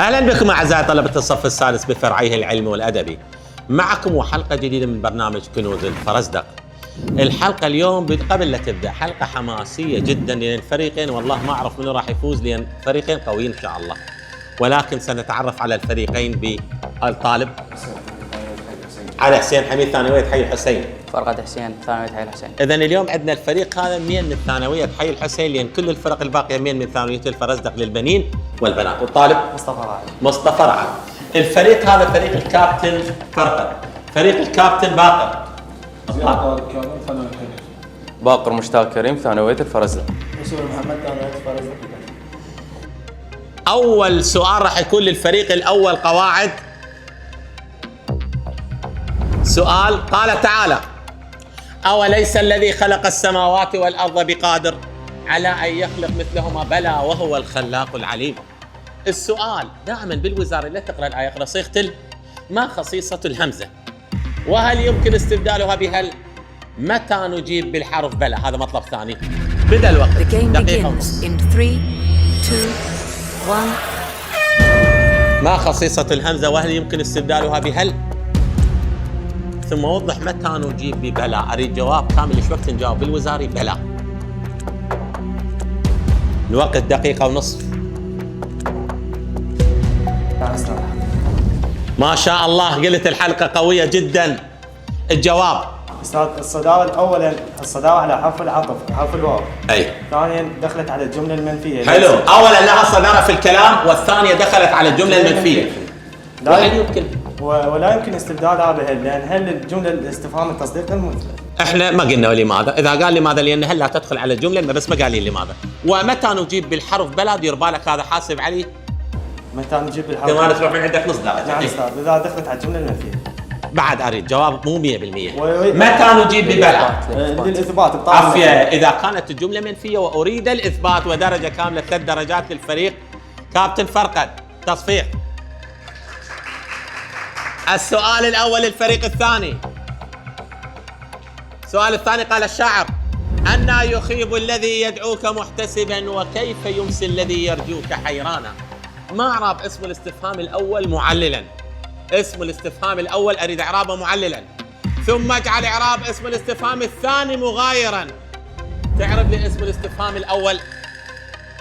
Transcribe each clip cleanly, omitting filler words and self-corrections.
أهلا بكم أعزائي طلبة الصف السادس بفرعيه العلمي والأدبي. معكم وحلقة جديدة من برنامج كنوز الفرزدق. الحلقة اليوم قبل لا تبدأ حلقة حماسية جدا لأن الفريقين والله ما أعرف منو راح يفوز لأن فريقين قويين إن شاء الله، ولكن سنتعرف على الفريقين بالطالب على حسين حميد ثانوية حي الحسين، فرقة حسين ثانوية حي الحسين. إذن اليوم عندنا الفريق هذا مين من ثانوية حي الحسين، لأن كل الفرق الباقية مين من ثانوية الفرزدق للبنين والبنات. والطالب مصطفى رعد. الفريق هذا فريق الكابتن فرقة، فريق الكابتن باقر. باقر مشتاق كريم ثانوية الفرزدق. محمد ثانوية الفرزدق. أول سؤال راح يكون للفريق الأول قواعد. سؤال قال تعالى: أوليس الذي خلق السماوات والأرض بقادر على أن يخلق مثلهما؟ بلى وهو الخلاق العليم. السؤال دائما بالوزارة لا تقرأ الآية، اقرأ صيغة ما خصيصة الهمزة، وهل يمكن استبدالها بهل؟ متى نجيب بالحرف بلى؟ هذا مطلب ثاني. بدأ الوقت دقيقة ونص. ما خصيصة الهمزة وهل يمكن استبدالها بهل؟ ثم وضح متى نجيب ببلى. أريد جواب كامل. إيش وقت نجاوب بالوزاري؟ بلى. الوقت دقيقة ونصف. ما شاء الله، قلت الحلقة قوية جدا. الجواب استاذ الصداوة اولا الصداوة على حرف العطف، حرف الواو. اي. ثانيا دخلت على الجملة المنفية. حلو. اولا لها صدارة في الكلام، والثانية دخلت على الجملة المنفية. وهل يمكن ولا يمكن استبدالها بهل، لان هل الجملة الاستفهام التصديق المثبت. احنا ما قلنا لماذا. اذا قال لماذا لان هل لا تدخل على الجملة، بس ما قال لي لماذا. ومتى نجيب بالحرف بلى؟ دير بالك هذا حاسب علي. متى نجيب بالحرف؟ كمان تروح من عندك نص درجة. نعم استاذ، اذا دخلت على الجملة المنفية. بعد اريد جواب مو 100%. متى نجيب ببلى؟ للاثبات. عافية. اذا كانت الجملة منفية واريد الاثبات، ودرجة كاملة 3 درجات للفريق كابتن فرقد. تصفيق. السؤال الاول للفريق الثاني. السؤال الثاني قال الشاعر: أنى يخيب الذي يدعوك محتسبا، وكيف يمسي الذي يرجوك حيرانا. ما اعراب اسم الاستفهام الاول معللا. اسم الاستفهام الاول اريد اعرابه معللا، ثم اجعل اعراب اسم الاستفهام الثاني مغايرا. تعرب لي اسم الاستفهام الاول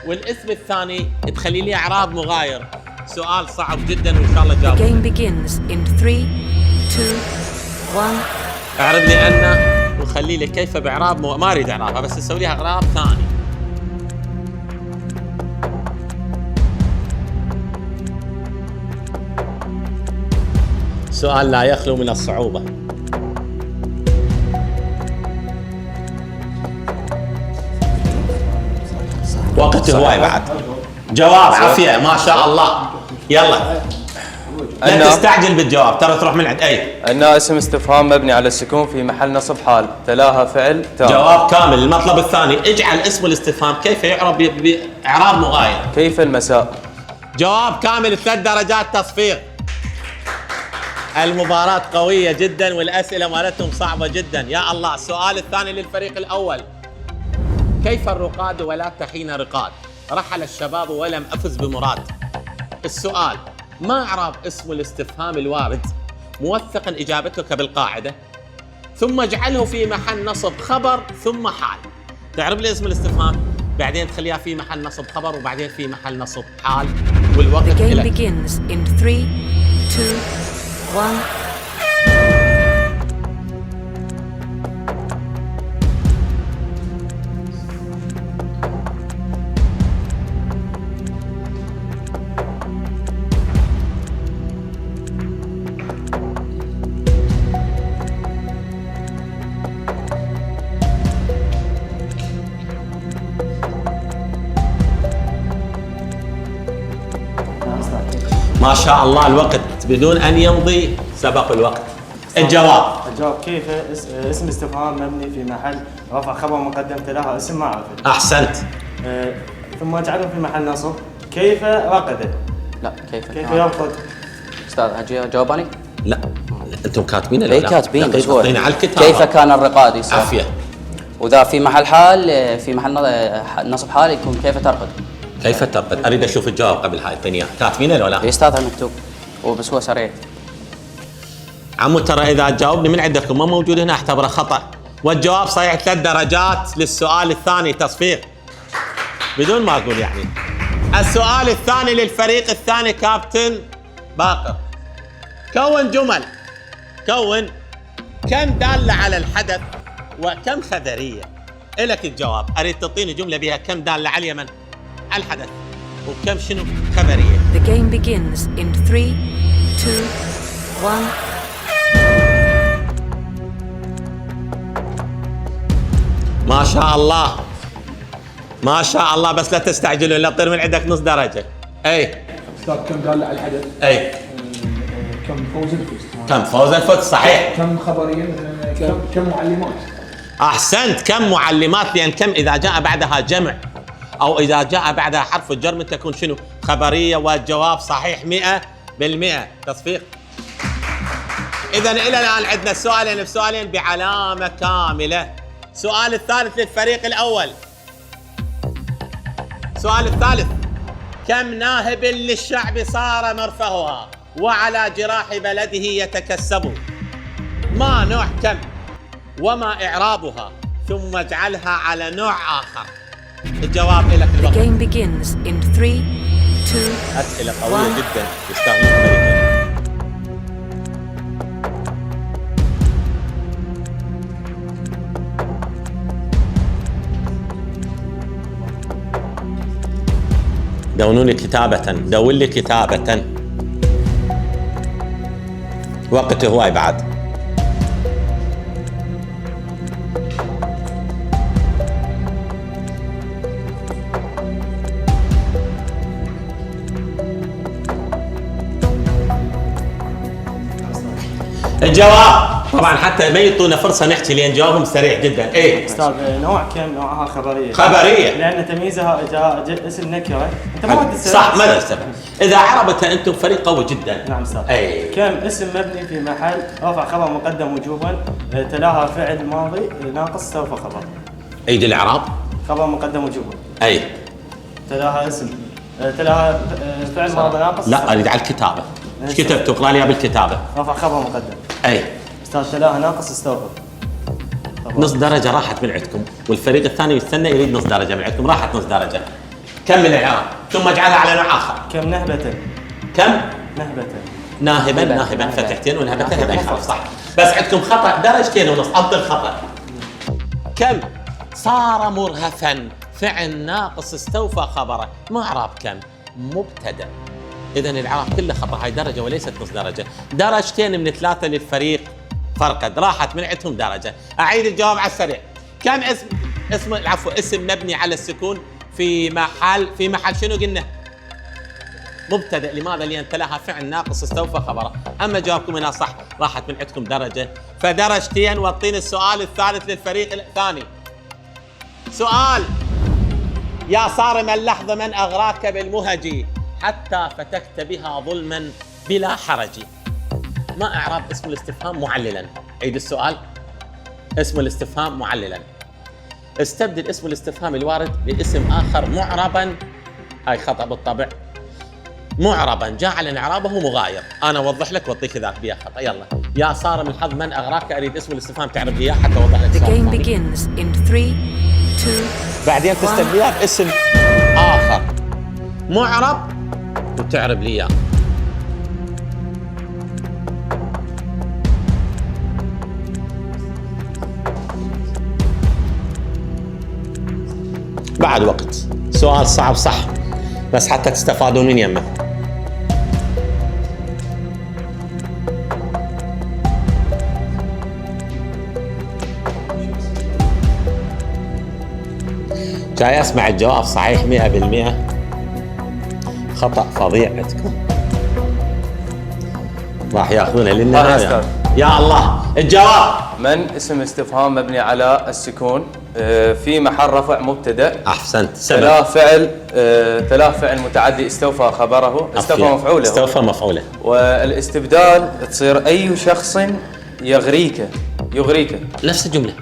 والاسم الثاني تخلي لي اعراب مغاير. سؤال صعب جدا وان شاء الله تجاوب. The game begins in 3, 2, 1. اعرب لي أن وخلي لي كيف باعراب ما اريد اعرابها، بس اسوي لها اعراب ثاني. سؤال لا يخلو من الصعوبة. وقت هواي بعد. جواب عافية ما شاء الله. يلا لا تستعجل بالجواب، ترى تروح من عند اي. أن اسم استفهام مبني على السكون في محل نصب حال، تلاها فعل تام. جواب كامل. المطلب الثاني اجعل اسم الاستفهام كيف يعرب باعراب مغاير. كيف المساء. جواب كامل 3 درجات تصفيق. المباراة قوية جدا والأسئلة مالتهم صعبة جدا. يا الله. السؤال الثاني للفريق الأول: كيف الرقاد ولا تحين رقاد؟ رحل الشباب ولم أفز بمراد. السؤال: ما أعراب اسم الاستفهام الوارد موثقا إجابتك بالقاعدة، ثم اجعله في محل نصب خبر ثم حال. تعرف لي اسم الاستفهام، بعدين تخليها في محل نصب خبر، وبعدين في محل نصب حال. والوقت The game إلك. begins in 3, 2, 1. ما شاء الله الوقت بدون أن يمضي سبق الوقت. الجواب كيف اسم استفهام مبني في محل رفع خبر مقدم تلاها اسم معرفة. أحسنت. ثم اجعله في محل نصب. كيف رقد؟ لا كيف يرقد؟ استاذ هجي جاوباني؟ لا انتم كاتبين اي كاتبين بس هو على الكتاب. كيف كان الرقاد يصير؟ عافية. واذا في محل حال في محل نصب حال يكون كيف ترقد. كيف ترقد؟ اريد اشوف الجواب قبل هاي، اعطيني اياه. كاتبينه ولا لا؟ يا استاذ على المكتوب، بس هو سريع. عمو ترى اذا جاوبني من عندكم ما موجود هنا اعتبره خطا، والجواب صحيح 3 درجات للسؤال الثاني تصفيق بدون ما اقول يعني. السؤال الثاني للفريق الثاني كابتن باقر. كون جمل، كون كم دالة على الحدث وكم خبرية. إلك الجواب، أريد تعطيني جملة بها كم دالة على اليمن على الحدث وكم شنو خبرية. The game begins in 3, 2, 1. ما شاء الله ما شاء الله، بس لا تستعجلوا لا تطير من عندك نص درجة. أي استاذ كم دالة على الحدث؟ أي كم فوز الفوز؟ كم فوز الفوز صحيح. كم خبريا؟ كم معلمات؟ أحسنت، كم معلمات، لأن كم إذا جاء بعدها جمع أو إذا جاء بعدها حرف الجر تكون شنو؟ خبرية. والجواب صحيح 100%. تصفيق. إذا إلى الآن عندنا سؤالين بعلامة كاملة. السؤال الثالث للفريق الأول. السؤال الثالث: كم ناهب للشعب صار مرفهها وعلى جراح بلده يتكسب؟ ما نوع كم وما إعرابها ثم اجعلها على نوع آخر. الجواب لك The الوقت. game begins in 3, 2. أسئلة قوية جدا يستاهلون الفريقين. دونوني كتابة، دون لي كتابة. وقت هواي بعد. الجواب طبعا حتى ما يعطونا فرصه نحكي لان جوابهم سريع جدا. ايه استاذ نوع كم نوعها خبريه. خبريه لان تمييزها اذا اسم نكره انت ما ودي صح. ماذا استفدت اذا عربتها انتم فريق قوي جدا. نعم استاذ. اي كم اسم مبني في محل رفع خبر مقدم وجوبا تلاها فعل ماضي ناقص سوف خبر. عيد الاعراب. خبر مقدم وجوبا اي تلاها اسم تلاها فعل ماضي ناقص. لا اريد على الكتابه. ايش كتبت؟ اقرا لي بالكتابه. رفع خبر مقدم. اي استاذ تلاها ناقص استوفى. نص درجه راحت من عندكم، والفريق الثاني يستنى يريد نص درجه من عندكم، راحت نص درجه. كمل الاعراب ثم اجعلها على نوع اخر. كم نهبة. كم نهبة. ناهبا فتحتين ونهبتين. هذا يخالف صح، بس عندكم خطا درجتين ونص. افضل خطا. كم صار مرهفا فعل ناقص استوفى خبره. ما اعراب كم مبتدا. اذا الاعراب كله خطا. هاي درجه وليست نص درجه. درجتين من 3 للفريق فرقد، راحت من عندهم درجه. اعيد الجواب على السريع. كم اسم مبني على السكون في محل شنو قلنا؟ مبتدا. لماذا؟ لان تلاها فعل ناقص استوفى خبره. اما جوابكم هنا صح، راحت من عندكم درجه، فدرجتين. واعطيني السؤال الثالث للفريق الثاني. سؤال: يا صارم اللحظه من اغراك بالمهج حتى فتكت بها ظلما بلا حرج. ما اعراب اسم الاستفهام معللا؟ عيد السؤال. اسم الاستفهام معللا. استبدل اسم الاستفهام الوارد باسم اخر معربا. هاي خطا بالطبع. معربا جعل اعرابه مغاير. انا اوضح لك واعطيك ذاك بيها خطا. يلا. يا صارم الحظ من اغراك، اريد اسم الاستفهام تعرف لي اياه حتى اوضح لك. The game begins in 3, 2. بعدين تستبدلها باسم اخر معرب وتعرب لي اياه. بعد وقت. سؤال صعب صح، بس حتى تستفادون من يمه. جاي اسمع الجواب صحيح 100%. خطأ فظيع عندكم. راح ياخذونه للنهاية. يا الله. الجواب: من اسم استفهام مبني على السكون في محل رفع مبتدا. احسنت. تلاه فعل متعدي استوفى خبره. استوفى مفعوله. استوفى مفعوله. والاستبدال تصير اي شخص يغريك. نفس الجمله.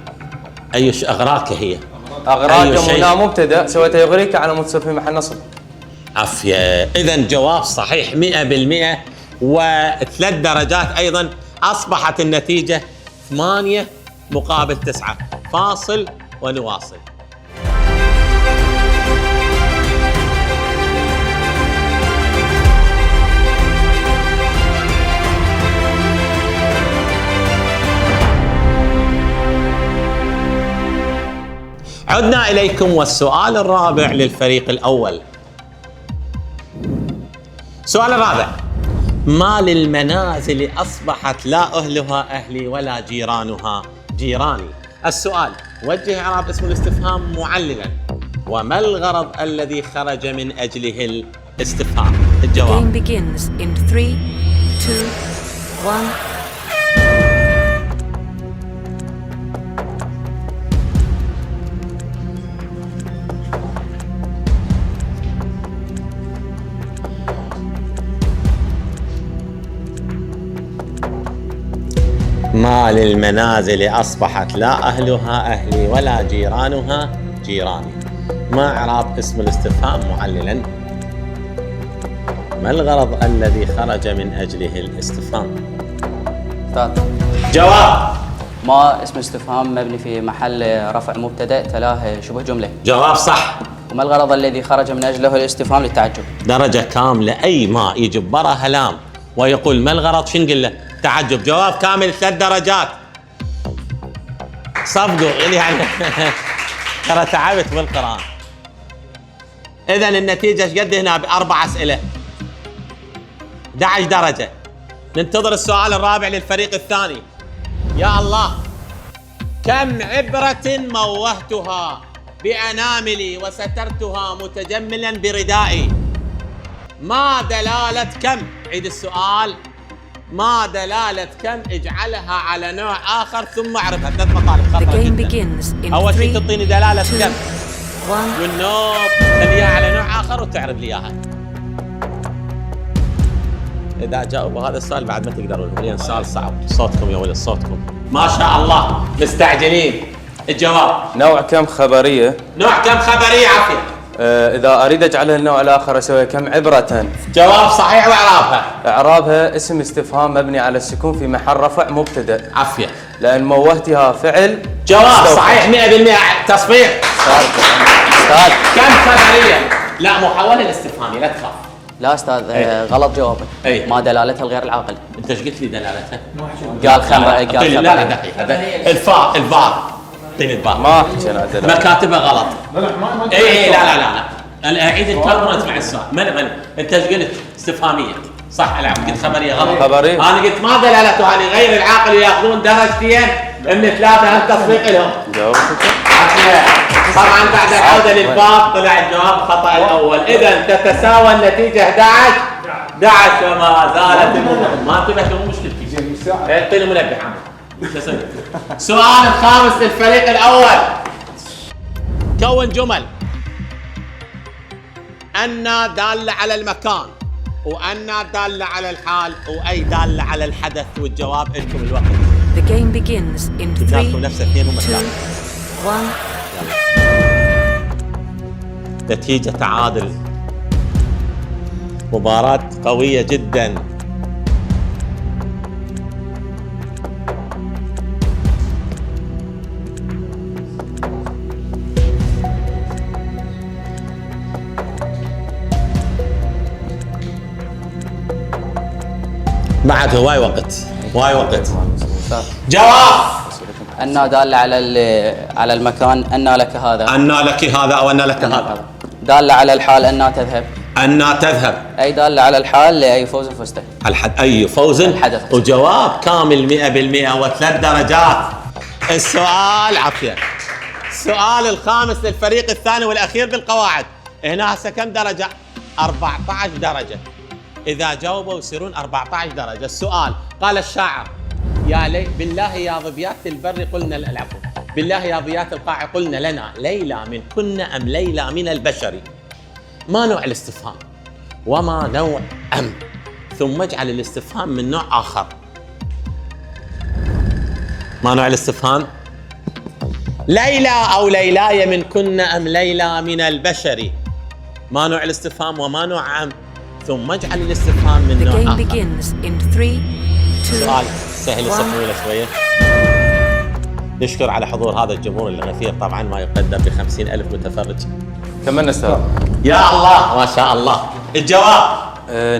اغراك هي. اغراك هنا مبتدا، سويت يغريك على متصل في محل نصب. عافية. إذن جواب صحيح 100%، وثلاث درجات أيضا. أصبحت النتيجة 8 مقابل 9. فاصل ونواصل. عدنا إليكم والسؤال الرابع للفريق الأول. السؤال الرابع: ما للمنازل أصبحت لا أهلها أهلي ولا جيرانها جيراني؟ السؤال: وجه إعراب اسم الاستفهام معللا، وما الغرض الذي خرج من أجله الاستفهام؟ الجواب: Game begins in 3, 2, 1. ما للمنازل أصبحت لا أهلها أهلي ولا جيرانها جيراني. ما إعراب اسم الاستفهام معللا؟ ما الغرض الذي خرج من أجله الاستفهام؟ أستاذ، جواب: ما اسم استفهام مبني في محل رفع مبتدأ تلاه شبه جملة. جواب صح. وما الغرض الذي خرج من أجله الاستفهام للتعجب؟ درجة كاملة. أي ما يجي براها لام ويقول ما الغرض شو نقول له؟ تعجب. جواب كامل 3 درجات. صفقوا يعني ترى تعبت بالقرآن. إذن النتيجة ايش قد هنا؟ ب4 أسئلة 11 درجة. ننتظر السؤال الرابع للفريق الثاني. يا الله، كم عبرة موهتها بأناملي وسترتها متجملا بردائي؟ ما دلالة كم؟ عيد السؤال. ما دلالة كم؟ اجعلها على نوع آخر ثم اعرفها. 3 مطالب The خطرة game جدا. begins in أول شيء 3, تعطيني دلالة 2, كم، 1. والنوب خليها على نوع آخر وتعرف لي إياها. إذا جاوبوا هذا السؤال بعد ما تقدرون، لأن سؤال صعب. صوتكم يا ولد، صوتكم ما شاء الله مستعجلين. الجواب: نوع كم خبرية. نوع كم خبرية. عافية. إذا أريد أجعلها النوع الآخر أسوي كم عبرة. جواب صحيح. وإعرابها؟ إعرابها اسم استفهام مبني على السكون في محل رفع مبتدأ، عافية. لأن موهتها فعل. جواب صحيح 100%. تصفيق. أستاذ، كم خبرية؟ لا، محولة الاستفهامي، لا تخاف. لا أستاذ، غلط جوابك. أي. ما دلالتها الغير العاقل. انت ايش قلت لي دلالتها؟ قال خبر. لا لا دقيقة. الفار. اعطيني الفار. ما حكينا دلالة. مكاتبه غلط. لا ما اي لا انا اعيد الترجمه اسمع السؤال. من انت ايش قلت؟ استفهاميه صح؟ لا قلت خبريه غلط. خبريه. انا قلت ما دلالتها لغير العاقل ياخذون درجتين من 3 هم تصفيق لهم. جاوبتك. طبعا بعد العوده للباب طلع الجواب خطا الاول. اذا تتساوى النتيجه 11 وما زالت ما انتبهت. مو مشكلتي. اعطيني منبه عمي. السؤال الخامس للفريق الاول. كون جمل: أن دالة على المكان، وأن دالة على الحال، وأي دالة على الحدث. والجواب لكم الوقت. The game begins in 3, جاتكم نفس 2 ومثال. 2, 1. نتيجة تعادل. مباراة قوية جدا. بعد هواي وقت. جواب: أن دالة على المكان. أن لك هذا. أن لك هذا أو أن لك هذا. دالة على الحال. أن تذهب. أن تذهب. أي دالة على الحال لأي فوز فزت. أي فوز. الحدث. وجواب كامل 100% و3 درجات. السؤال عافية. السؤال الخامس للفريق الثاني والأخير بالقواعد. هنا هسه كم درجة؟ 14 درجة. إذا جاوبوا يصيرون 14 درجة. السؤال: قال الشاعر: يا لي بالله يا ظبيات البر قلنا العفو، بالله يا ظبيات القاع قلنا لنا ليلى من كن أم ليلى من البشر. ما نوع الاستفهام؟ وما نوع أم؟ ثم اجعل الاستفهام من نوع آخر. ما نوع الاستفهام؟ ليلى أو ليلاي من كن أم ليلى من البشر. ما نوع الاستفهام وما نوع عام، ثم اجعل الاستفهام من The نوع game آخر. begins in 3, 2, سؤال سهل 1. يصفوا له شوية. نشكر على حضور هذا الجمهور الغفير طبعا ما يقدر ب50,000 متفرج. كملنا أستاذ. يا الله ما شاء الله. الجواب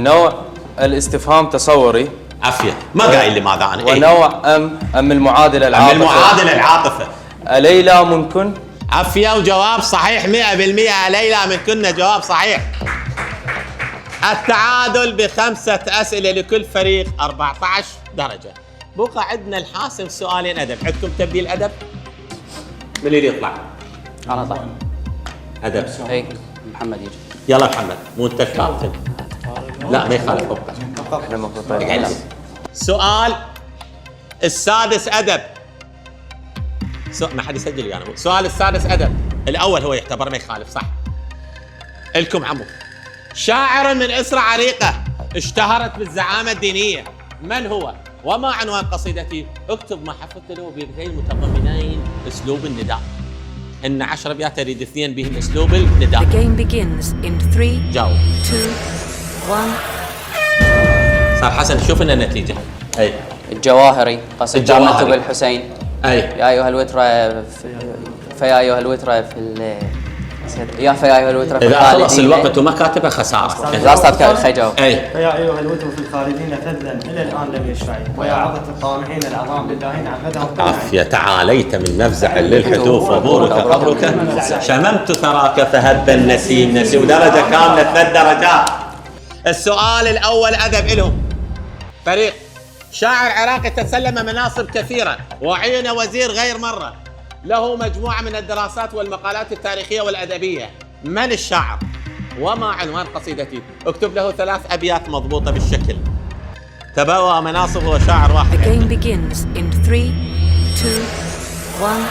نوع الاستفهام تصوري، عافية، ما قايل لي ماذا أنا. ونوع أم المعادلة من العاطفة. المعادلة العاطفة. أليلى ممكن؟ عافية وجواب صحيح 100%. ليلى من كنا جواب صحيح. التعادل ب5 أسئلة لكل فريق 14 درجة. بقى عندنا الحاسم سؤالين أدب. عندكم تبديل أدب؟ من اللي يطلع؟ انا طيب. أدب. اي محمد يجي. يلا محمد مو أنت الكابتن. لا ما يخالف ابقى. احنا مبسوطين. اقعد. سؤال السادس أدب. ما حد يسجل يعني. سؤال السادس أدب. الأول هو يعتبر ما يخالف صح؟ الكم عمو. شاعر من أسرة عريقة اشتهرت بالزعامة الدينية. من هو؟ وما عنوان قصيدتي؟ اكتب ما حفظت له ببيتين متضمنين اسلوب النداء. ان 10 ابيات اريد 2 بهم اسلوب النداء. The game begins in 3, جاوب. 2, 1. صار حسن شوف لنا النتيجة. اي الجواهري قصيدة الجواهري. جامعة بالحسين. اي يا ايها الوتر فيا ايها الوتر في يا فيا ايها الوتر في اذا خلص الخالدين. الوقت وما كاتبه خسارة. لا استاذ خيجاوب. اي فيا أيها الوتر في الخالدين فذلا إلى الآن لم يشفعي، ويا عظة الطامعين العظام بالله عبدهم عافية تعاليت من مفزع للحتوف وبورك قبرك شممت ثراك فهب النسيم نسيم. درجة كاملة 3 درجات. السؤال الأول أدب إلهم. فريق شاعر عراقي تسلم مناصب كثيرة وعين وزير غير مرة، له مجموعة من الدراسات والمقالات التاريخية والأدبية. من الشاعر؟ وما عنوان قصيدتي؟ اكتب له 3 أبيات مضبوطة بالشكل. تبوأ مناصب وشاعر The واحد. game begins in 3, 2, 1.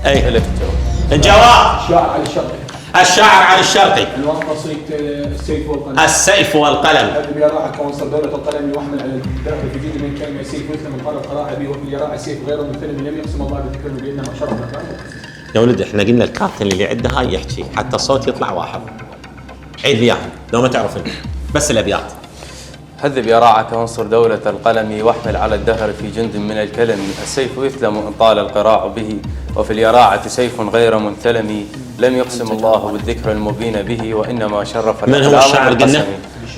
أي الجواب. الجواب الشاعر علي الشرقي. الشاعر علي الشرقي. الوان قصيدة السيف والقلم. السيف والقلم. أدب يراعى كونصر دولة القلم يحمل على الداخل في جد من كلمة سيف مثل من قال القراءة به، وفي يراعى سيف غير ممتن لم يقسم الله بذكره بإنما شرف مكانه. يا ولد احنا قلنا الكابتن اللي عنده هاي يحكي حتى الصوت يطلع واحد. عيد لي اياهم لو ما تعرفون بس الابيات. هذب يراعى كعنصر دولة القلم واحمل على الدهر في جند من الكلم، السيف يثلم إن طال القراع به، وفي اليراعة سيف غير منتلم، لم يقسم الله بالذكر المبين به وإنما شرف من هو الأقلام الشاعر قلنا؟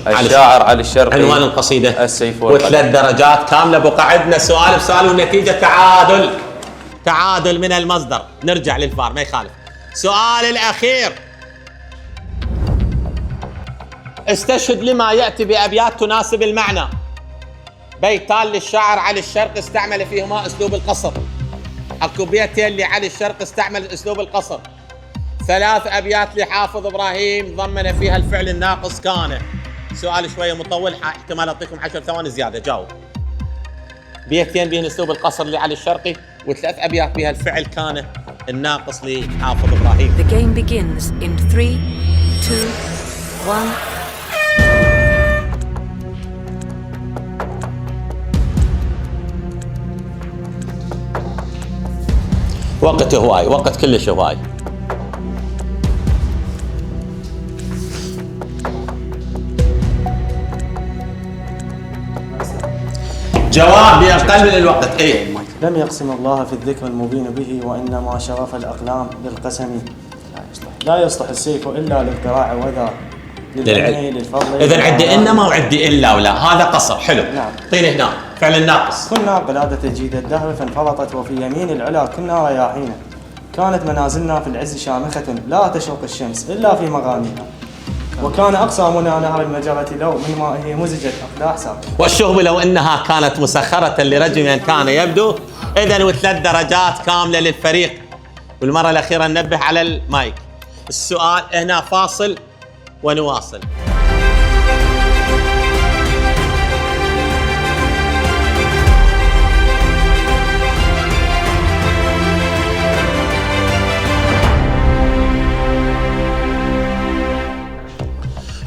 بالقسم. الشاعر علي الشرقي. عنوان القصيدة السيف والقلم. و3 درجات كاملة. بقى عندنا سؤال بسؤال والنتيجة تعادل. تعادل من المصدر. نرجع للفار ما يخالف. سؤال الأخير. استشهد لما يأتي بأبيات تناسب المعنى. بيتان للشاعر علي الشرقي استعمل فيهما أسلوب القصر. اكو بيتين لعلي الشرقي استعمل أسلوب القصر. 3 أبيات لحافظ إبراهيم ضمن فيها الفعل الناقص كان. سؤال شوية مطول احتمال أعطيكم 10 ثواني زيادة. جاوب. بيتين بهن أسلوب القصر لعلي الشرقي و3 أبيات بها الفعل كان الناقص لحافظ إبراهيم. The game begins in 3, 2, 1. وقت هواي، وقت كلش هواي. جواب بأقل من الوقت. ايه لم يقسم الله في الذكر المبين به، وإنما شرف الأقلام بالقسم. لا يصلح السيف إلا للقراع وذا للعلم للفضل. إذا عندي إنما وعندي إلا ولا، هذا قصر حلو. نعم. طيني هنا فعل الناقص. كنا قلادة جيد الدهر فانفرطت، وفي يمين العلا كنا رياحين. كانت منازلنا في العز شامخة لا تشرق الشمس إلا في مغانيها. وكان أقصى منى نهر المجرة لو من مائه مزجت أقداح ساق. والشهب لو انها كانت مسخرة لرجل كان يبدو. اذا و3 درجات كاملة للفريق. والمرة الأخيرة ننبه على المايك. السؤال هنا فاصل ونواصل.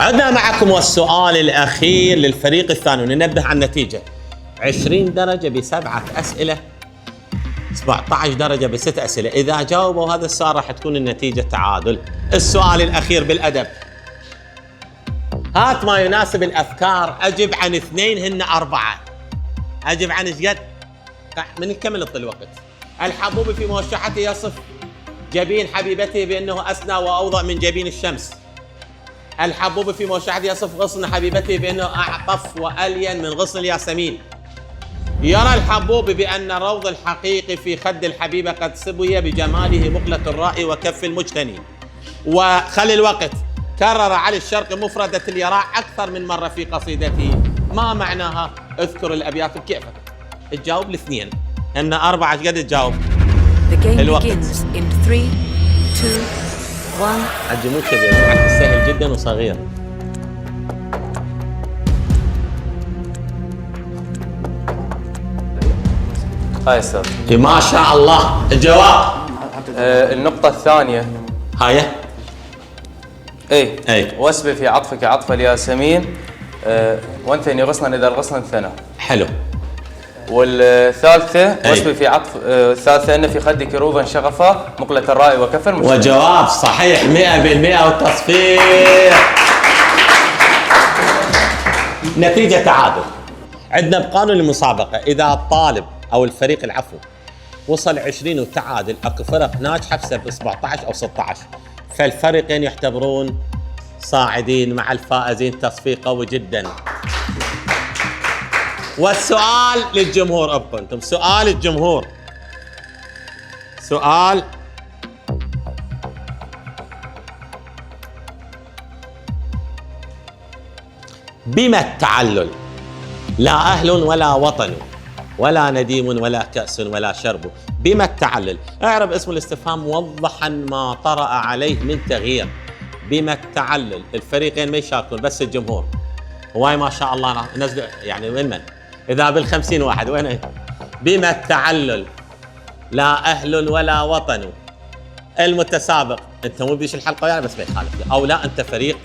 عدنا معكم والسؤال الأخير للفريق الثاني، وننبه على النتيجة. 20 درجة بسبعة أسئلة، 17 درجة بست أسئلة. إذا جاوبوا هذا السؤال راح تكون النتيجة تعادل. السؤال الأخير بالأدب: هات ما يناسب الأفكار، أجب عن 2 هن 4. أجب عن إيش قد؟ من نكمل الوقت. الحبوب في موشحته يصف جبين حبيبته بأنه أسنى وأوضأ من جبين الشمس. الحبوب في موشحته يصف غصن حبيبته بأنه أعطف وألين من غصن الياسمين. يرى الحبوب بأن الروض الحقيقي في خد الحبيبة قد سبي بجماله مقلة الراء وكف المجتني. وخلي الوقت. كرر علي الشرقي مفردة اليراع أكثر من مرة في قصيدته. ما معناها؟ اذكر الأبيات بكيفك. تجاوب الاثنين. إن 4 قد تجاوب. The game الوقت. begins in 3, 2, 1. حجي مو كبير، سهل جدا وصغير. هاي أستاذ. ما شاء الله. الجواب النقطة الثانية. هاي. اي واسبي في عطفك عطف الياسمين، وانثني غصنا اذا الغصن ثنى. حلو. والثالثة واسبي في عطف الثالثة ان في خدك روضا شغفا مقلة الراء وكف المجتمع. وجواب صحيح 100% والتصفيق. نتيجة تعادل. عندنا بقانون المسابقة إذا الطالب أو الفريق العفو وصل 20 وتعادل، اكو فرق ناجحة بسبب 17 أو 16، فالفريقين يعتبرون صاعدين مع الفائزين. تصفيق قوي جدا. والسؤال للجمهور، ابقوا انتم. سؤال الجمهور، سؤال بما التعلل لا أهل ولا وطن ولا نديم ولا كأس ولا شرب. بما التعلل. اعرب اسم الاستفهام موضحا ما طرأ عليه من تغيير. بما التعلل. الفريقين ما يشاركون، بس الجمهور. هواي ما شاء الله نزلوا يعني. من إذا بال50 واحد وين؟ بما التعلل لا أهل ولا وطن. المتسابق أنت مو بيش الحلقة يعني، بس ما يخالف أو لا أنت فريق.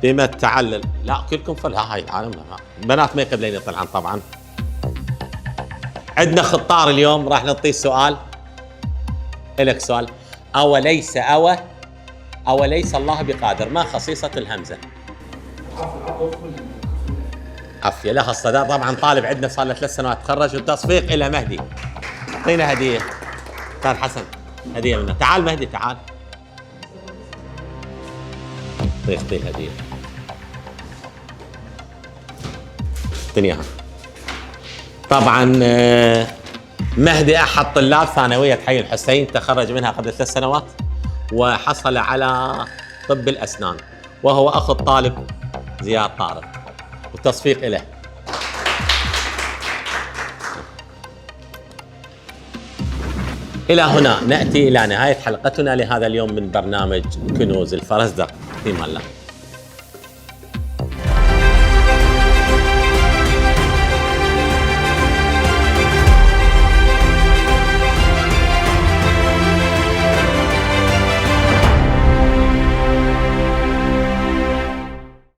بما التعلل لا كلكم لا هاي العالم لا. بنات ما يقبلين طبعا. طبعا عندنا خطار اليوم، راح نعطيه سؤال. إلك سؤال: أوليس أوليس الله بقادر، ما خصيصة الهمزة؟ عافية. لها الصدى. طبعا طالب عندنا صار له 3 سنوات تخرج، والتصفيق إلى مهدي. اعطينا هدية. أستاذ حسن هدية منا. تعال مهدي تعال. اعطيه هدية. اعطيني اياها. طبعا مهدي احد طلاب ثانويه حي الحسين، تخرج منها قبل 3 سنوات وحصل على طب الاسنان، وهو اخو الطالب زياد طارق، والتصفيق له. الى هنا ناتي الى نهايه حلقتنا لهذا اليوم من برنامج كنوز الفرزدق. في الله.